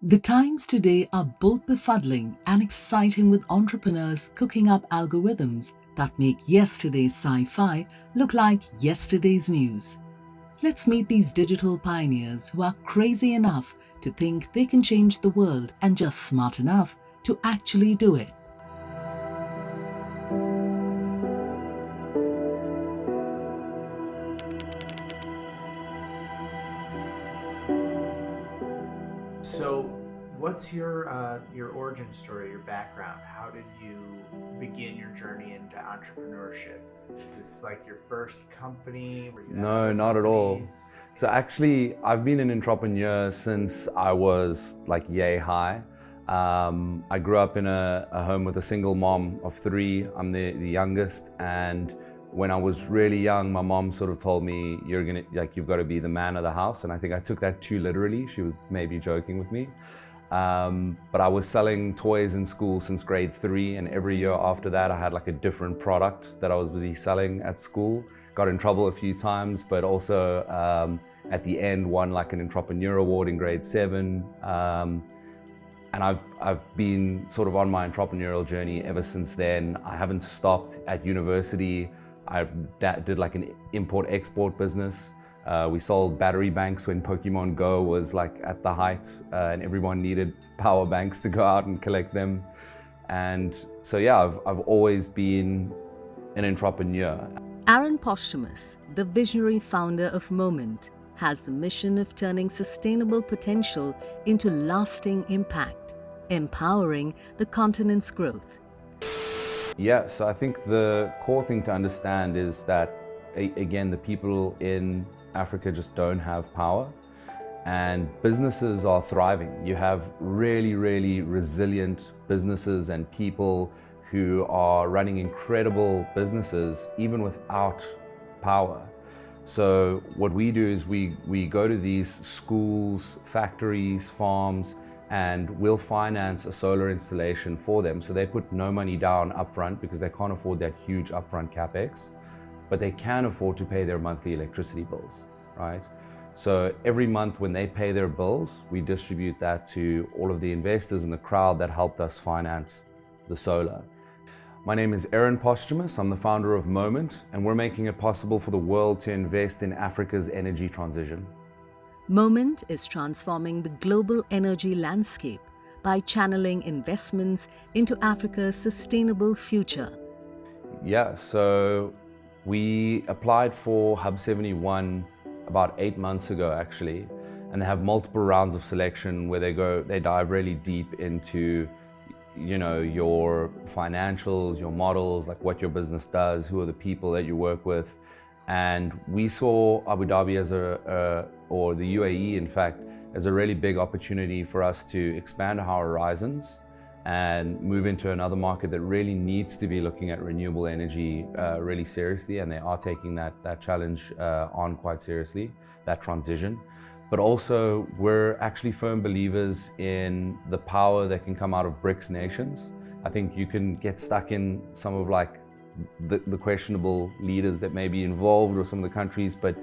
The times today are both befuddling and exciting, with entrepreneurs cooking up algorithms that make yesterday's sci-fi look like yesterday's news. Let's meet these digital pioneers who are crazy enough to think they can change the world and just smart enough to actually do it. So, what's your origin story, your background? How did you begin your journey into entrepreneurship? Is this like your first company? Were you at No, other not at all. companies? So actually, I've been an entrepreneur since I was like yay high. I grew up in a home with a single mom of three. I'm the youngest, and when I was really young, my mom sort of told me, you've got to be the man of the house." And I think I took that too literally. She was maybe joking with me. But I was selling toys in school since grade 3, and every year after that I had like a different product that I was busy selling at school. Got in trouble a few times, but also at the end won like an entrepreneur award in grade 7. And I've been sort of on my entrepreneurial journey ever since then. I haven't stopped. At university, I did like an import-export business. We sold battery banks when Pokemon Go was like at the height, and everyone needed power banks to go out and collect them. And so yeah, I've always been an entrepreneur. Aaron Posthumus, the visionary founder of Moment, has the mission of turning sustainable potential into lasting impact, empowering the continent's growth. Yeah, so I think the core thing to understand is that, again, the people in Africa just don't have power, and businesses are thriving. You have really, really resilient businesses and people who are running incredible businesses even without power. So what we do is we go to these schools, factories, farms, and we'll finance a solar installation for them. So they put no money down upfront because they can't afford that huge upfront capex, but they can afford to pay their monthly electricity bills, right? So every month when they pay their bills, we distribute that to all of the investors in the crowd that helped us finance the solar. My name is Aaron Posthumus. I'm the founder of Moment, and we're making it possible for the world to invest in Africa's energy transition. Moment is transforming the global energy landscape by channeling investments into Africa's sustainable future. Yeah, so we applied for Hub 71 about 8 months ago actually, and they have multiple rounds of selection where they dive really deep into your financials, your models, like what your business does, who are the people that you work with. And we saw Abu Dhabi as or the UAE in fact, as a really big opportunity for us to expand our horizons and move into another market that really needs to be looking at renewable energy really seriously, and they are taking that challenge on quite seriously, that transition. But also, we're actually firm believers in the power that can come out of BRICS nations. I think you can get stuck in some of like the questionable leaders that may be involved or some of the countries, but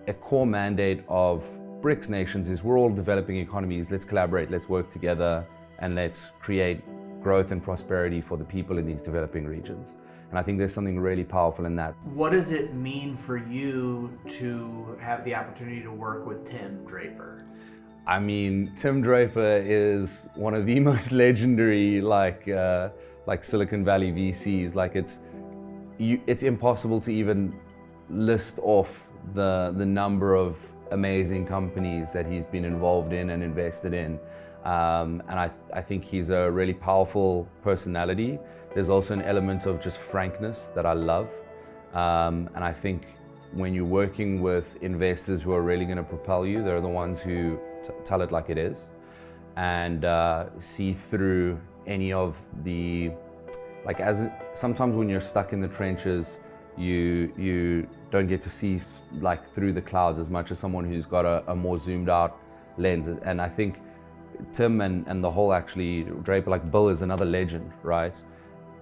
a core mandate of BRICS nations is we're all developing economies, let's collaborate, let's work together, and let's create growth and prosperity for the people in these developing regions. And I think there's something really powerful in that. What does it mean for you to have the opportunity to work with Tim Draper? I mean, Tim Draper is one of the most legendary like Silicon Valley VCs. Like it's impossible to even list off the number of amazing companies that he's been involved in and invested in. And I think he's a really powerful personality. There's also an element of just frankness that I love. And I think when you're working with investors who are really going to propel you, they're the ones who tell it like it is and see through any of the, sometimes when you're stuck in the trenches, you don't get to see like through the clouds as much as someone who's got a more zoomed out lens. And I think Tim and the whole actually Draper, like Bill is another legend, right?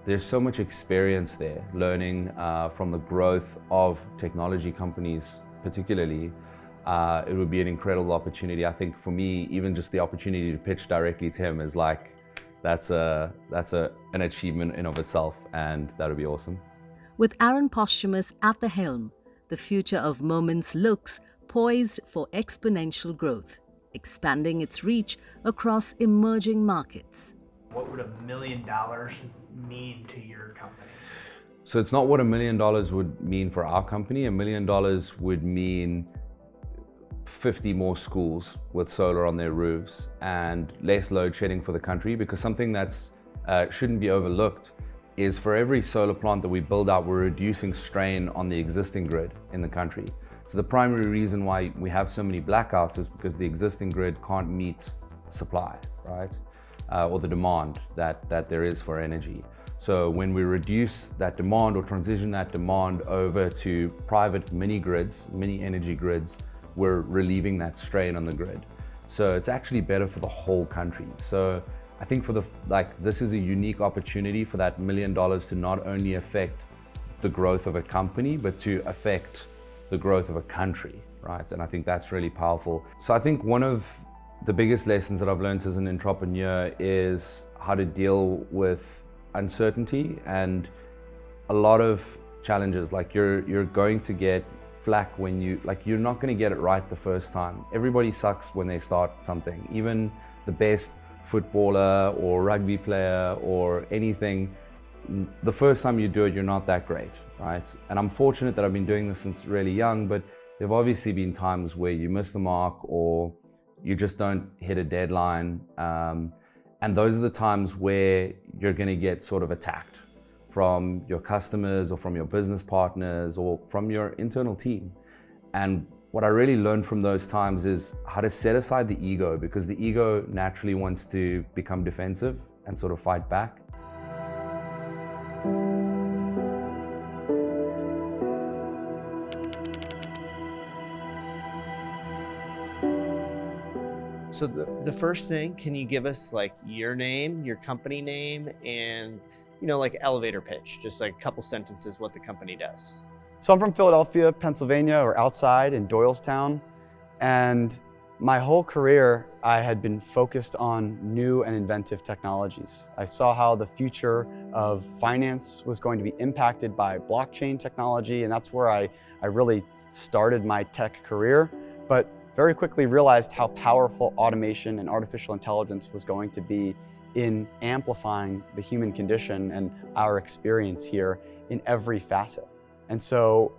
There's so much experience there, learning from the growth of technology companies particularly, it would be an incredible opportunity. I think for me, even just the opportunity to pitch directly to him is like, that's an achievement in of itself, and that would be awesome. With Aaron Posthumus at the helm, the future of Moments looks poised for exponential growth, expanding its reach across emerging markets. What would $1 million mean to your company? So it's not what $1 million would mean for our company. $1 million would mean 50 more schools with solar on their roofs and less load shedding for the country, because something that's shouldn't be overlooked is for every solar plant that we build out, we're reducing strain on the existing grid in the country. So the primary reason why we have so many blackouts is because the existing grid can't meet supply, right? Or the demand that there is for energy. So when we reduce that demand or transition that demand over to private mini grids, mini energy grids, we're relieving that strain on the grid. So it's actually better for the whole country. So I think this is a unique opportunity for that $1 million to not only affect the growth of a company, but to affect the growth of a country, right? And I think that's really powerful. So I think one of the biggest lessons that I've learned as an entrepreneur is how to deal with uncertainty and a lot of challenges. Like you're going to get flack when you're not going to get it right the first time. Everybody sucks when they start something. Even the best footballer or rugby player or anything, the first time you do it, you're not that great, right? And I'm fortunate that I've been doing this since really young, but there've obviously been times where you miss the mark or you just don't hit a deadline. And those are the times where you're going to get sort of attacked from your customers or from your business partners or from your internal team. And what I really learned from those times is how to set aside the ego, because the ego naturally wants to become defensive and sort of fight back. So the first thing, can you give us like your name, your company name, and like elevator pitch, just like a couple sentences what the company does? So I'm from Philadelphia, Pennsylvania, or outside in Doylestown. And my whole career, I had been focused on new and inventive technologies. I saw how the future of finance was going to be impacted by blockchain technology, and that's where I really started my tech career. But very quickly realized how powerful automation and artificial intelligence was going to be in amplifying the human condition and our experience here in every facet. And so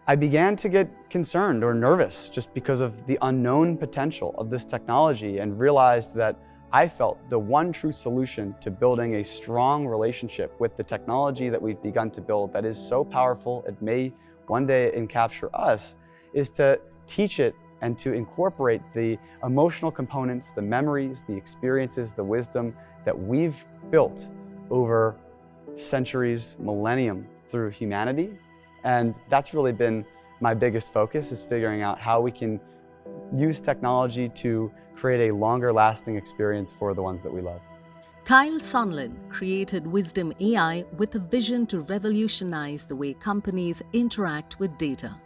I began to get concerned or nervous just because of the unknown potential of this technology, and realized that I felt the one true solution to building a strong relationship with the technology that we've begun to build that is so powerful it may one day encapture us, is to teach it and to incorporate the emotional components, the memories, the experiences, the wisdom that we've built over centuries, millennium through humanity. And that's really been my biggest focus, is figuring out how we can use technology to create a longer lasting experience for the ones that we love. Kyle Sonlin created Wisdom AI with a vision to revolutionize the way companies interact with data.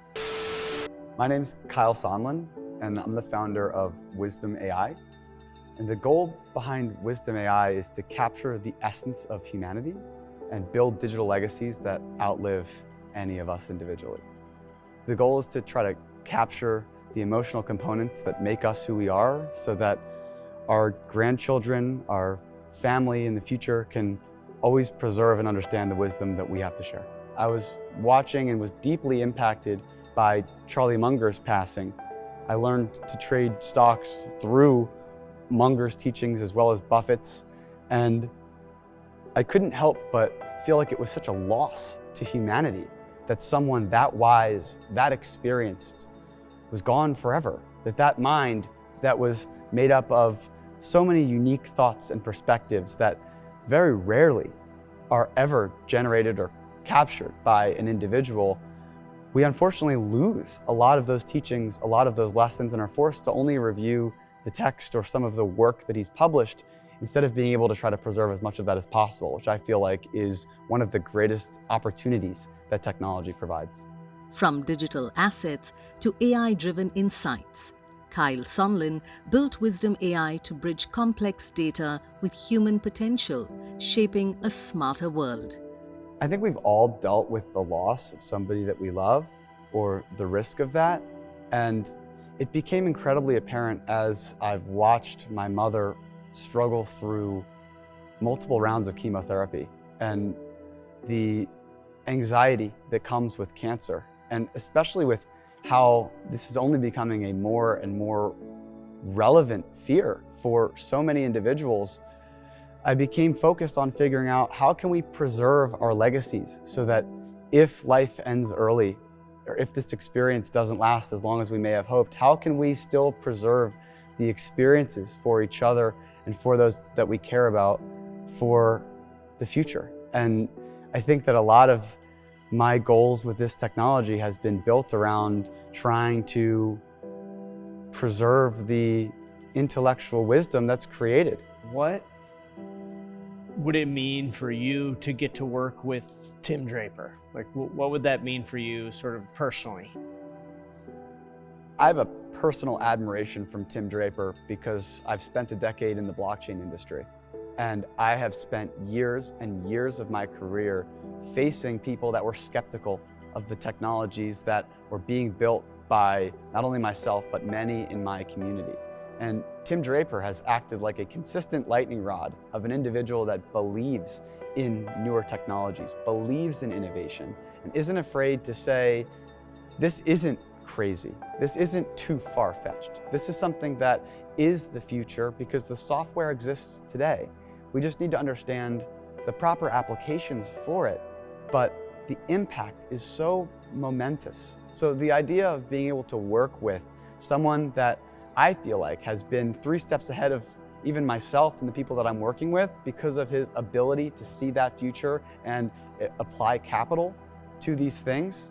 My name's Kyle Sonlin, and I'm the founder of Wisdom AI. And the goal behind Wisdom AI is to capture the essence of humanity and build digital legacies that outlive any of us individually. The goal is to try to capture the emotional components that make us who we are, so that our grandchildren, our family in the future can always preserve and understand the wisdom that we have to share. I was watching and was deeply impacted by Charlie Munger's passing. I learned to trade stocks through Munger's teachings as well as Buffett's, and I couldn't help but feel like it was such a loss to humanity that someone that wise, that experienced, was gone forever. That mind that was made up of so many unique thoughts and perspectives that very rarely are ever generated or captured by an individual, we unfortunately lose a lot of those teachings, a lot of those lessons, and are forced to only review the text or some of the work that he's published, instead of being able to try to preserve as much of that as possible, which I feel like is one of the greatest opportunities that technology provides. From digital assets to AI-driven insights, Kyle Sonlin built Wisdom AI to bridge complex data with human potential, shaping a smarter world. I think we've all dealt with the loss of somebody that we love or the risk of that. And it became incredibly apparent as I've watched my mother struggle through multiple rounds of chemotherapy and the anxiety that comes with cancer, and especially with how this is only becoming a more and more relevant fear for so many individuals. I became focused on figuring out how can we preserve our legacies so that if life ends early, or if this experience doesn't last as long as we may have hoped, how can we still preserve the experiences for each other and for those that we care about for the future? And I think that a lot of my goals with this technology has been built around trying to preserve the intellectual wisdom that's created. What would it mean for you to get to work with Tim Draper? Like, what would that mean for you sort of personally? I have a personal admiration from Tim Draper because I've spent a decade in the blockchain industry. And I have spent years and years of my career facing people that were skeptical of the technologies that were being built by not only myself, but many in my community. And Tim Draper has acted like a consistent lightning rod of an individual that believes in newer technologies, believes in innovation, and isn't afraid to say, this isn't crazy. This isn't too far-fetched. This is something that is the future because the software exists today. We just need to understand the proper applications for it, but the impact is so momentous. So the idea of being able to work with someone that I feel like has been 3 steps ahead of even myself and the people that I'm working with because of his ability to see that future and apply capital to these things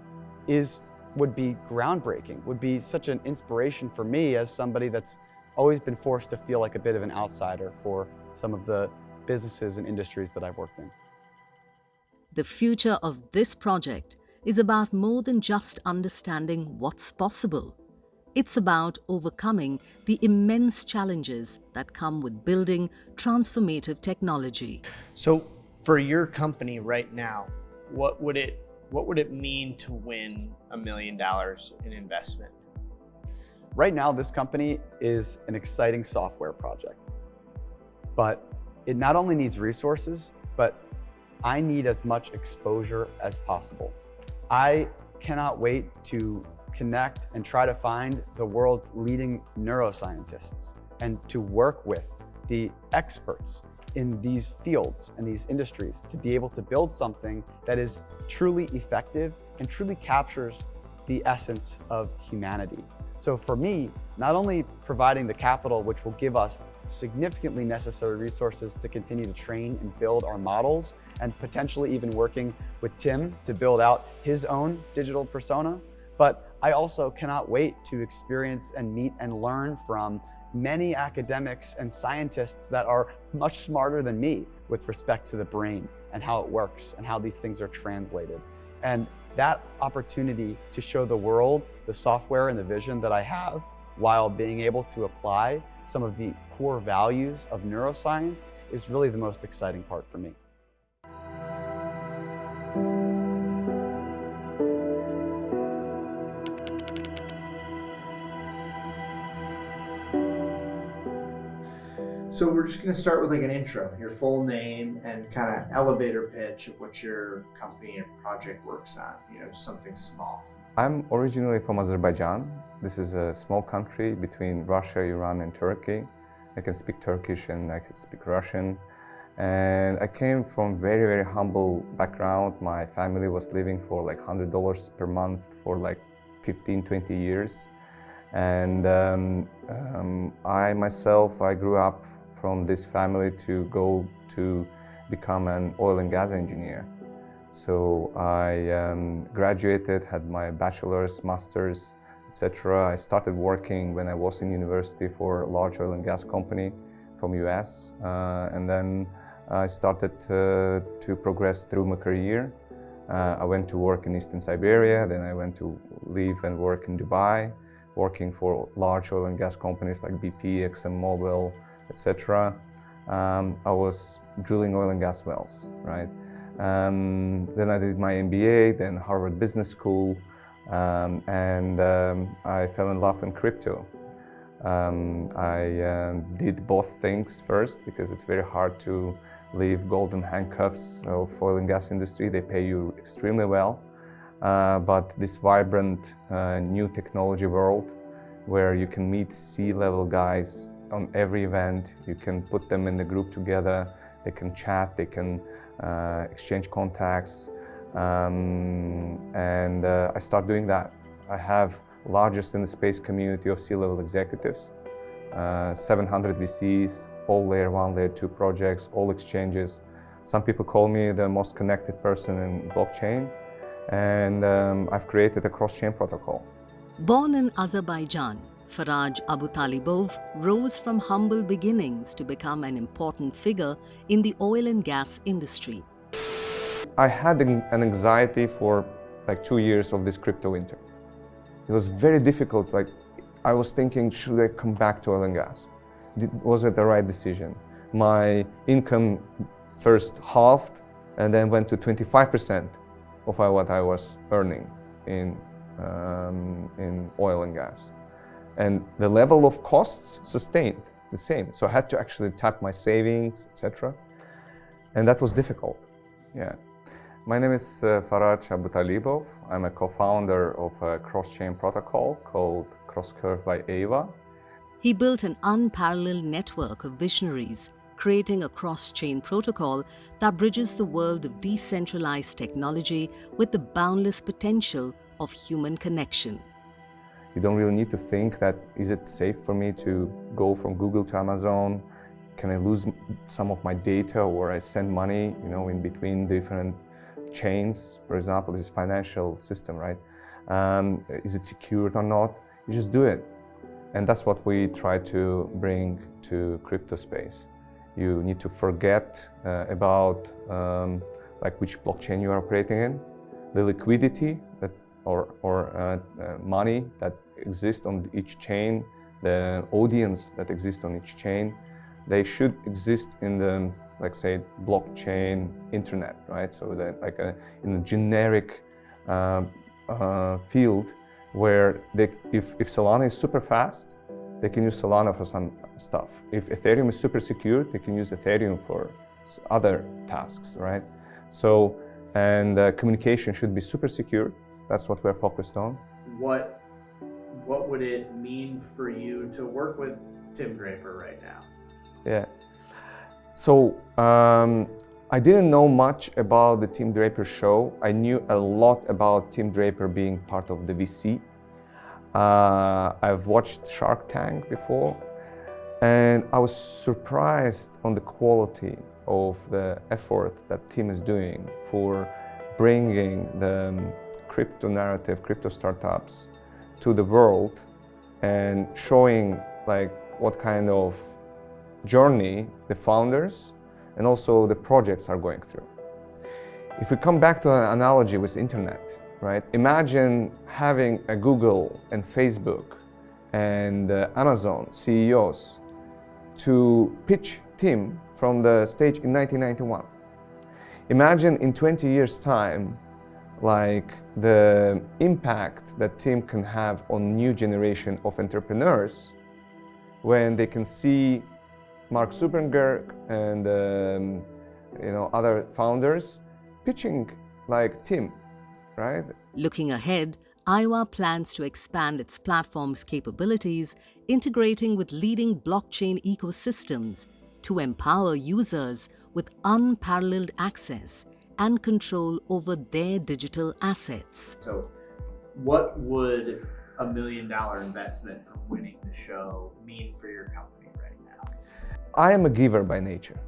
would be groundbreaking, would be such an inspiration for me as somebody that's always been forced to feel like a bit of an outsider for some of the businesses and industries that I've worked in. The future of this project is about more than just understanding what's possible. It's about overcoming the immense challenges that come with building transformative technology. So for your company right now, what would it mean to win $1 million in investment? Right now, this company is an exciting software project, but it not only needs resources, but I need as much exposure as possible. I cannot wait to connect and try to find the world's leading neuroscientists and to work with the experts in these fields and these industries to be able to build something that is truly effective and truly captures the essence of humanity. So for me, not only providing the capital, which will give us significantly necessary resources to continue to train and build our models, and potentially even working with Tim to build out his own digital persona, but I also cannot wait to experience and meet and learn from many academics and scientists that are much smarter than me with respect to the brain and how it works and how these things are translated. And that opportunity to show the world the software and the vision that I have while being able to apply some of the core values of neuroscience is really the most exciting part for me. So we're just going to start with like an intro, your full name and kind of elevator pitch of what your company and project works on, just something small. I'm originally from Azerbaijan. This is a small country between Russia, Iran, and Turkey. I can speak Turkish and I can speak Russian. And I came from very, very humble background. My family was living for like $100 per month for like 15, 20 years. And I grew up from this family to go to become an oil and gas engineer. So I graduated, had my bachelor's, master's, etc. I started working when I was in university for a large oil and gas company from US. And then I started to progress through my career. I went to work in Eastern Siberia, then I went to live and work in Dubai, working for large oil and gas companies like BP, ExxonMobil, etc. I was drilling oil and gas wells, right? Then I did my MBA, then Harvard Business School, and I fell in love in crypto. I did both things first because it's very hard to leave golden handcuffs of oil and gas industry. They pay you extremely well. But this vibrant new technology world where you can meet C-level guys on every event, you can put them in the group together, they can chat, they can exchange contacts, and I start doing that. I have largest in the space community of C-level executives, 700 VCs, all layer 1, layer 2 projects, all exchanges. Some people call me the most connected person in blockchain, and I've created a cross-chain protocol. Born in Azerbaijan, Faraj Abutalibov rose from humble beginnings to become an important figure in the oil and gas industry. I had an anxiety for like 2 years of this crypto winter. It was very difficult. Like, I was thinking, should I come back to oil and gas? Was it the right decision? My income first halved and then went to 25% of what I was earning in oil and gas. And the level of costs sustained the same. So I had to actually tap my savings, etc. And that was difficult. Yeah. My name is Faraj Abutalibov. I'm a co-founder of a cross-chain protocol called CrossCurve by Aeva. He built an unparalleled network of visionaries, creating a cross-chain protocol that bridges the world of decentralized technology with the boundless potential of human connection. You don't really need to think that, is it safe for me to go from Google to Amazon? Can I lose some of my data, or I send money, in between different chains? For example, this financial system, right? Is it secured or not? You just do it. And that's what we try to bring to crypto space. You need to forget about like which blockchain you are operating in, the liquidity that or money that exists on each chain, the audience that exists on each chain. They should exist in the, like, say, blockchain internet, right? So that in a generic field where if Solana is super fast, they can use Solana for some stuff. If Ethereum is super secure, they can use Ethereum for other tasks, right? So, and communication should be super secure. That's what we're focused on. What would it mean for you to work with Tim Draper right now? Yeah. So I didn't know much about the Tim Draper show. I knew a lot about Tim Draper being part of the VC. I've watched Shark Tank before, and I was surprised on the quality of the effort that Tim is doing for bringing the crypto narrative, crypto startups to the world and showing like what kind of journey the founders and also the projects are going through. If we come back to an analogy with internet, right? Imagine having a Google and Facebook and Amazon CEOs to pitch Tim from the stage in 1991. Imagine in 20 years' time, like the impact that Tim can have on new generation of entrepreneurs when they can see Mark Zuckerberg and other founders pitching like Tim, right? Looking ahead, Aeva plans to expand its platform's capabilities, integrating with leading blockchain ecosystems to empower users with unparalleled access and control over their digital assets. So what would $1 million investment from winning the show mean for your company right now? I am a giver by nature.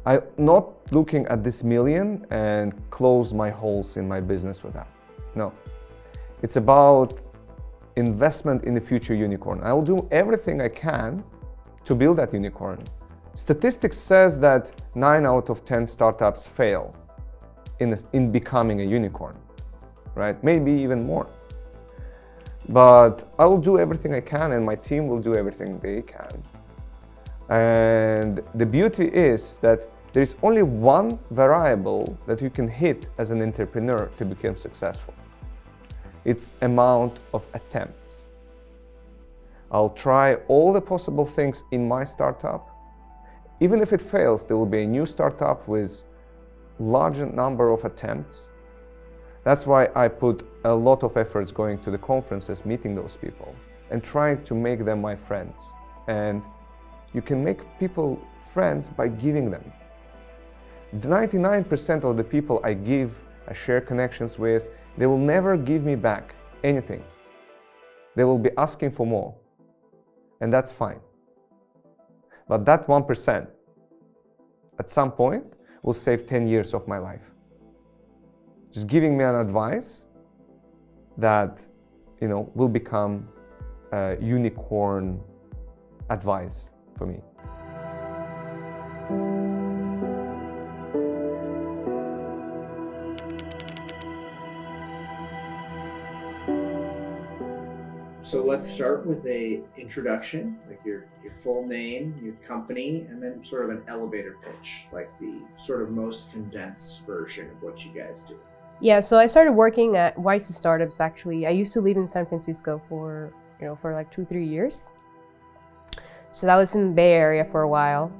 I'm not looking at this million and close my holes in my business with that. No. It's about investment in the future unicorn. I'll do everything I can to build that unicorn. Statistics says that 9 out of 10 startups fail. in becoming a unicorn, right? Maybe even more. But I will do everything I can, and my team will do everything they can. And the beauty is that there is only one variable that you can hit as an entrepreneur to become successful. It's amount of attempts. I'll try all the possible things in my startup. Even if it fails, there will be a new startup with larger number of attempts. That's why I put a lot of efforts going to the conferences, meeting those people, and trying to make them my friends. And you can make people friends by giving them. The 99% of the people I share connections with, they will never give me back anything. They will be asking for more, and that's fine. But that 1%, at some point, will save 10 years of my life. Just giving me an advice that, will become a unicorn advice for me. So let's start with a introduction, like your full name, your company, and then sort of an elevator pitch, like the sort of most condensed version of what you guys do. Yeah, so I started working at YC Startups actually. I used to live in San Francisco for like 2-3 years. So that was in the Bay Area for a while.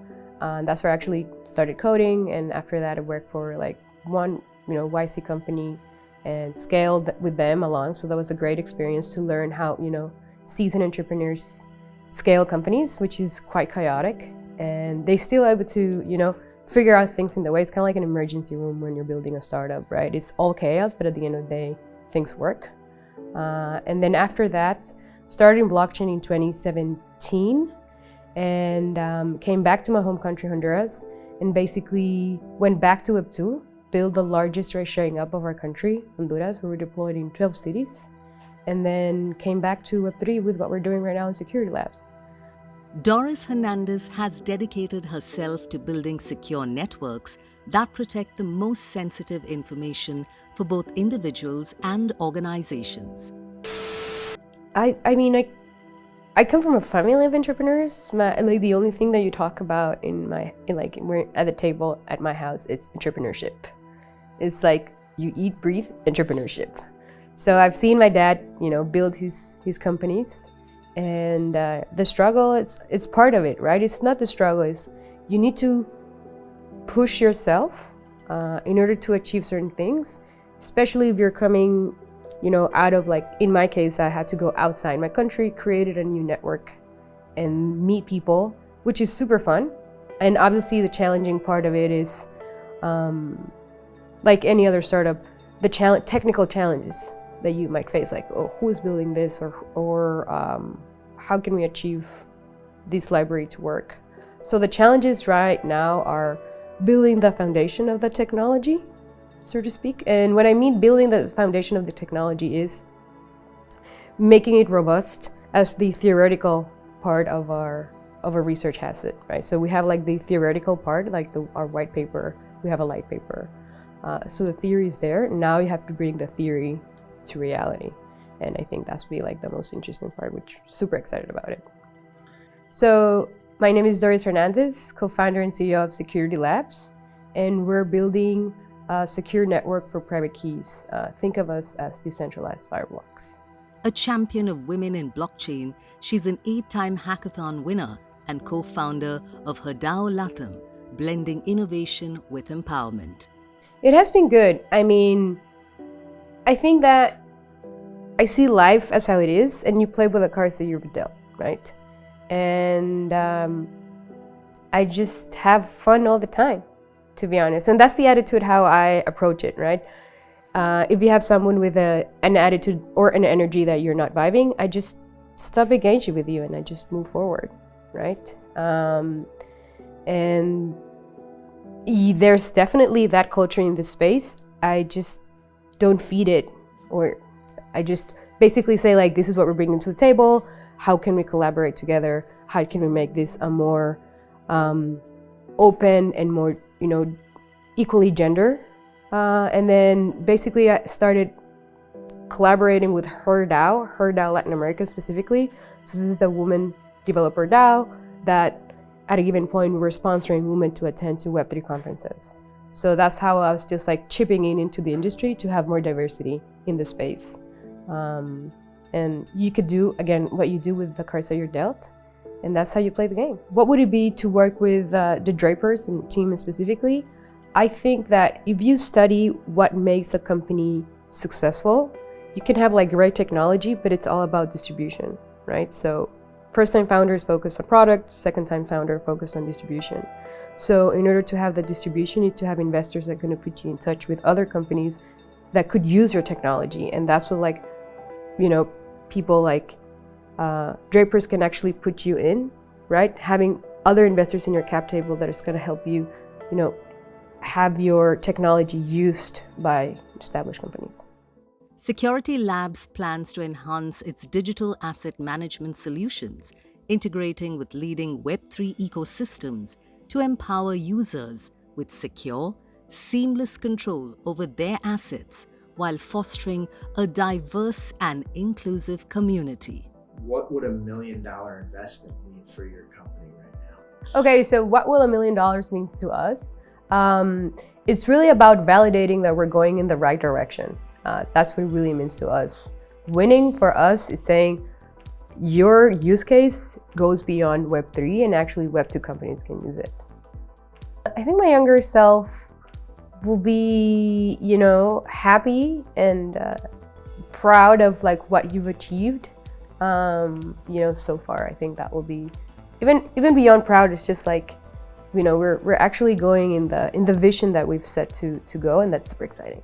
That's where I actually started coding, and after that I worked for like one YC company and scaled with them along. So that was a great experience to learn how seasoned entrepreneurs scale companies, which is quite chaotic, and they still able to figure out things in the way. It's kind of like an emergency room when you're building a startup, right? It's all chaos, but at the end of the day, things work. And then after that, started in blockchain in 2017, and came back to my home country, Honduras, and basically went back to Web2, built the largest ride-sharing app of our country, Honduras. We were deployed in 12 cities, and then came back to Web3 with what we're doing right now in Security Labs. Doris Hernandez has dedicated herself to building secure networks that protect the most sensitive information for both individuals and organizations. I come from a family of entrepreneurs. The only thing that you talk about we're at the table at my house is entrepreneurship. It's like you eat, breathe entrepreneurship. So I've seen my dad, build his companies, and the struggle, it's part of it, right? It's not the struggle, it's you need to push yourself in order to achieve certain things, especially if you're coming out of, like in my case, I had to go outside my country, created a new network and meet people, which is super fun. And obviously the challenging part of it is, like any other startup, the technical challenges that you might face, like, oh, who is building this, or how can we achieve this library to work? So the challenges right now are building the foundation of the technology, so to speak. And when I mean building the foundation of the technology is making it robust as the theoretical part of our research has it, right? So we have like the theoretical part, like our white paper, we have a light paper. So the theory is there. Now you have to bring the theory to reality. And I think that's be like the most interesting part, which I'm super excited about it. So my name is Doris Hernandez, co-founder and CEO of Security Labs, and we're building a secure network for private keys. Think of us as decentralized fireblocks. A champion of women in blockchain, she's an 8-time hackathon winner and co-founder of her DAO Latam, blending innovation with empowerment. It has been good. I think that I see life as how it is, and you play with the cards that you're dealt, right? And I just have fun all the time, to be honest. And that's the attitude how I approach it, right? If you have someone with an attitude or an energy that you're not vibing, I just stop engaging with you and I just move forward, right? And there's definitely that culture in this space. I just don't feed it, or I just basically say, like, this is what we're bringing to the table. How can we collaborate together? How can we make this a more open and more, equally gender And then basically I started collaborating with HerDAO Latin America specifically. So this is the woman developer DAO that at a given point we were sponsoring women to attend to Web3 conferences. So that's how I was just like chipping in into the industry to have more diversity in the space. And you could do, again, what you do with the cards that you're dealt, and that's how you play the game. What would it be to work with the Drapers and team specifically? I think that if you study what makes a company successful, you can have like great technology, but it's all about distribution, right? So first-time founders focus on product, second-time founder focused on distribution. So in order to have the distribution, you need to have investors that are going to put you in touch with other companies that could use your technology. And that's what, like, you know, people like Drapers can actually put you in, right? Having other investors in your cap table that is going to help you, you know, have your technology used by established companies. Security Labs plans to enhance its digital asset management solutions, integrating with leading Web3 ecosystems to empower users with secure, seamless control over their assets while fostering a diverse and inclusive community. What would $1 million investment mean for your company right now? Okay, so what will $1 million mean to us? It's really about validating that we're going in the right direction. That's what it really means to us. Winning for us is saying your use case goes beyond Web3 and actually Web2 companies can use it. I think my younger self will be, you know, happy and proud of like what you've achieved, you know, so far. I think that will be even beyond proud. It's just like, you know, we're actually going in the vision that we've set to go, and that's super exciting.